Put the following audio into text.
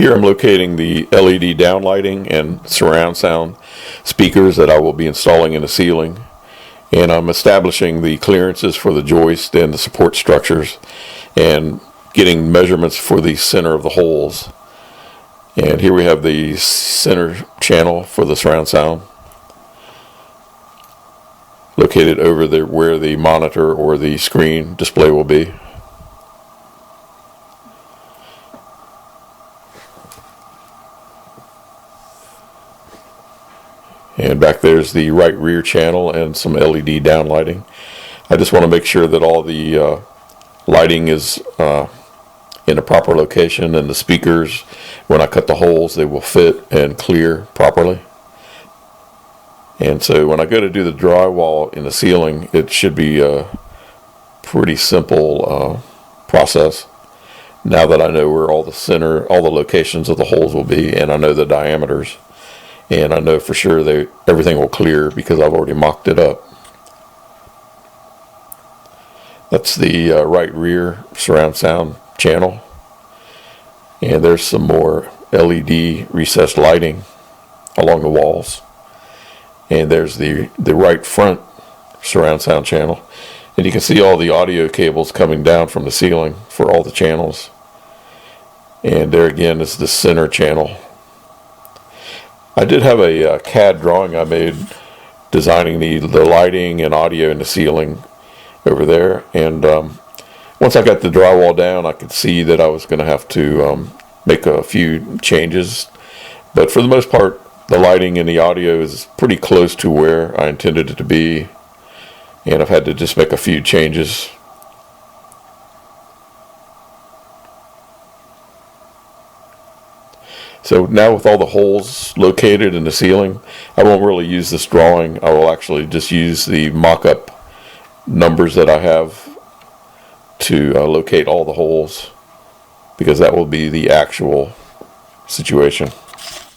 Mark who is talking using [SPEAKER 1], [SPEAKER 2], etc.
[SPEAKER 1] Here I'm locating the LED downlighting and surround sound speakers that I will be installing in the ceiling. And I'm establishing the clearances for the joist and the support structures and getting measurements for the center of the holes. And here we have the center channel for the surround sound located over there where the monitor or the screen display will be. And back there's the right rear channel and some LED downlighting. I just want to make sure that all the lighting is in a proper location, and the speakers, when I cut the holes, they will fit and clear properly. And so when I go to do the drywall in the ceiling, it should be a pretty simple process. Now that I know where all the locations of the holes will be, and I know the diameters. And I know for sure everything will clear because I've already mocked it up. That's the right rear surround sound channel. And there's some more LED recessed lighting along the walls. And there's the right front surround sound channel. And you can see all the audio cables coming down from the ceiling for all the channels. And there again is the center channel. I did have a CAD drawing I made designing the lighting and audio in the ceiling over there, and once I got the drywall down, I could see that I was going to have to make a few changes, but for the most part the lighting and the audio is pretty close to where I intended it to be, and I've had to just make a few changes. So now with all the holes located in the ceiling, I won't really use this drawing. I will actually just use the mock-up numbers that I have to locate all the holes, because that will be the actual situation.